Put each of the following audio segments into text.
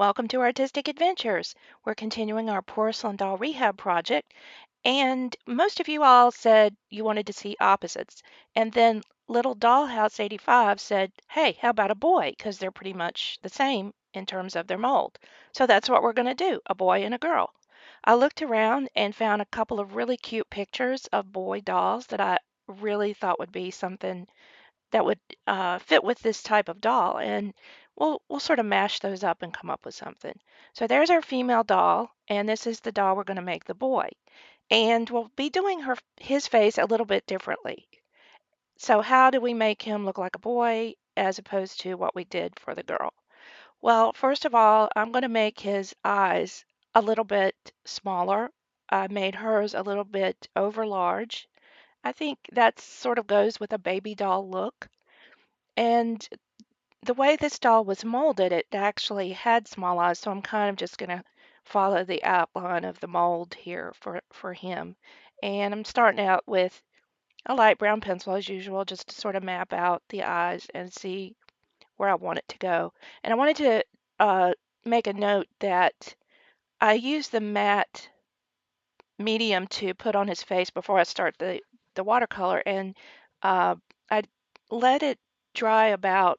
Welcome to Artistic Adventures. We're continuing our porcelain doll rehab project, and most of you all said you wanted to see opposites. And then Little Dollhouse 85 said, hey, how about a boy? Because they're pretty much the same in terms of their mold. So that's what we're going to do, a boy and a girl. I looked around and found a couple of really cute pictures of boy dolls that I really thought would be something that would fit with this type of doll, and we'll sort of mash those up and come up with something. So there's our female doll, and this is the doll we're going to make the boy. And we'll be doing his face a little bit differently. So how do we make him look like a boy as opposed to what we did for the girl? Well, first of all, I'm going to make his eyes a little bit smaller. I made hers a little bit over large. I think that sort of goes with a baby doll look. And the way this doll was molded, it actually had small eyes, so I'm kind of just going to follow the outline of the mold here for him. And I'm starting out with a light brown pencil as usual, just to sort of map out the eyes and see where I want it to go. And I wanted to uh, make a note that I use the matte medium to put on his face before I start the watercolor, and I let it dry about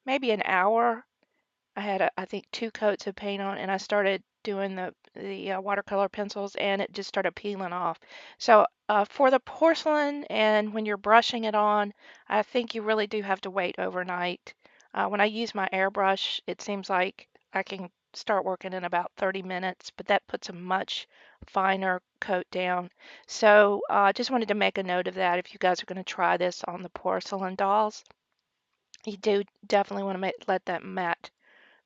maybe an hour. I had, I think, two coats of paint on, and I started doing the watercolor pencils, and it just started peeling off. So for the porcelain and when you're brushing it on, I think you really do have to wait overnight. When I use my airbrush, it seems like I can start working in about 30 minutes, but that puts a much finer coat down. So I just wanted to make a note of that if you guys are going to try this on the porcelain dolls. You do definitely want to let that matte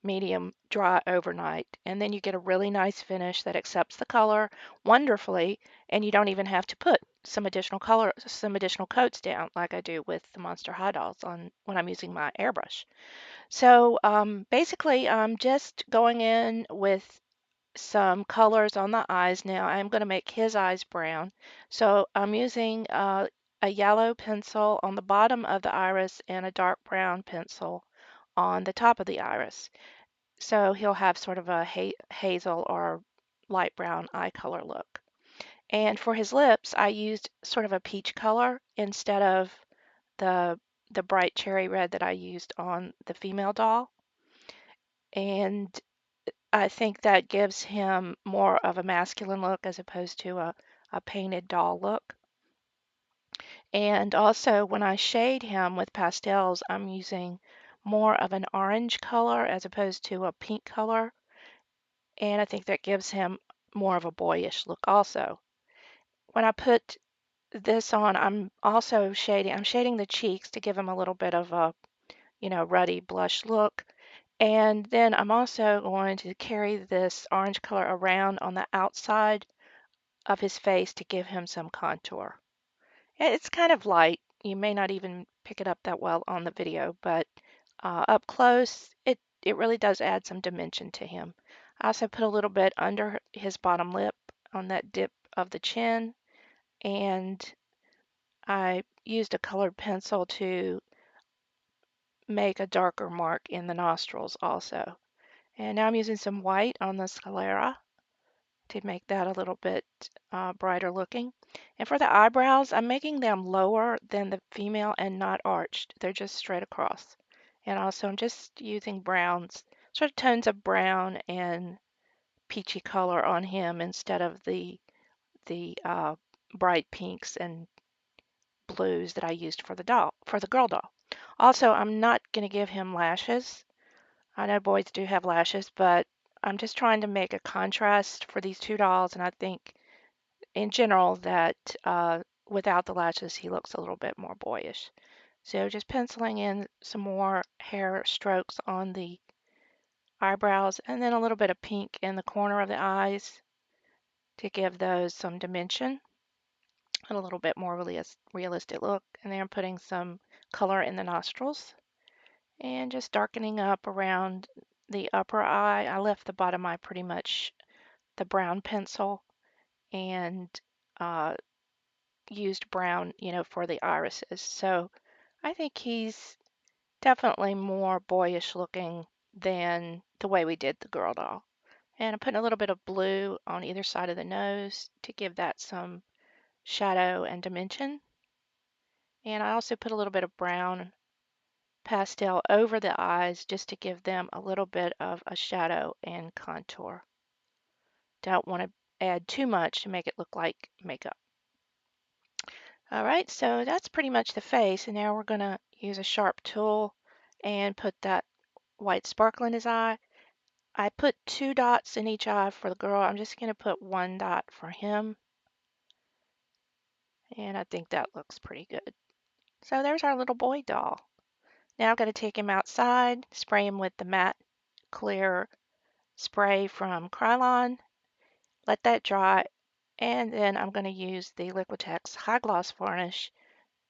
medium dry overnight, and then you get a really nice finish that accepts the color wonderfully, and you don't even have to put some additional coats down like I do with the Monster High dolls on when I'm using my airbrush. So basically, I'm just going in with some colors on the eyes now. I'm going to make his eyes brown. So I'm using a yellow pencil on the bottom of the iris and a dark brown pencil on the top of the iris. So he'll have sort of a hazel or light brown eye color look. And for his lips, I used sort of a peach color instead of the the bright cherry red that I used on the female doll. And I think that gives him more of a masculine look as opposed to a painted doll look. And also when I shade him with pastels, I'm using more of an orange color as opposed to a pink color. And I think that gives him more of a boyish look also. When I put this on, I'm shading the cheeks to give him a little bit of a, ruddy blush look. And then I'm also going to carry this orange color around on the outside of his face to give him some contour. It's kind of light. You may not even pick it up that well on the video, but up close, it really does add some dimension to him. I also put a little bit under his bottom lip on that dip of the chin, and I used a colored pencil to make a darker mark in the nostrils also. And now I'm using some white on the sclera to make that a little bit brighter looking. And for the eyebrows, I'm making them lower than the female and not arched. They're just straight across. And also I'm just using browns, sort of tones of brown and peachy color on him instead of the bright pinks and blues that I used for the girl doll. Also, I'm not going to give him lashes. I know boys do have lashes, but I'm just trying to make a contrast for these two dolls, and I think in general that without the lashes he looks a little bit more boyish. So just penciling in some more hair strokes on the eyebrows and then a little bit of pink in the corner of the eyes to give those some dimension and a little bit more realistic look. And then I'm putting some color in the nostrils and just darkening up around the upper eye. I left the bottom eye pretty much the brown pencil and uh, used brown, for the irises. So I think he's definitely more boyish looking than the way we did the girl doll. And I'm putting a little bit of blue on either side of the nose to give that some shadow and dimension. And I also put a little bit of brown pastel over the eyes just to give them a little bit of a shadow and contour. Don't want to add too much to make it look like makeup. All right, so that's pretty much the face. And now we're going to use a sharp tool and put that white sparkle in his eye. I put 2 dots in each eye for the girl. I'm just going to put 1 dot for him. And I think that looks pretty good. So there's our little boy doll. Now I've got to take him outside, spray him with the matte clear spray from Krylon, let that dry, and then I'm going to use the Liquitex High Gloss Varnish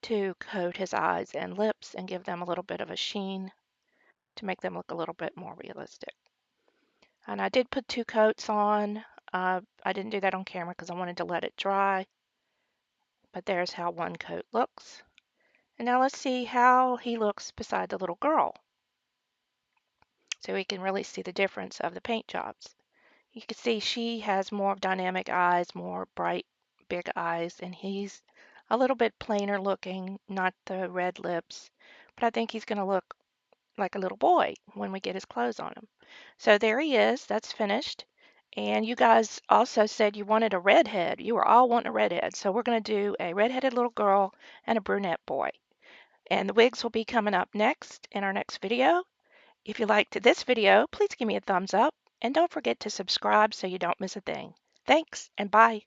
to coat his eyes and lips and give them a little bit of a sheen to make them look a little bit more realistic. And I did put 2 coats on. I didn't do that on camera because I wanted to let it dry, but there's how 1 coat looks. And now let's see how he looks beside the little girl, so we can really see the difference of the paint jobs. You can see she has more dynamic eyes, more bright, big eyes, and he's a little bit plainer looking, not the red lips, but I think he's going to look like a little boy when we get his clothes on him. So there he is. That's finished. And you guys also said you wanted a redhead. You were all wanting a redhead. So we're going to do a redheaded little girl and a brunette boy. And the wigs will be coming up next in our next video. If you liked this video, please give me a thumbs up and don't forget to subscribe so you don't miss a thing. Thanks and bye.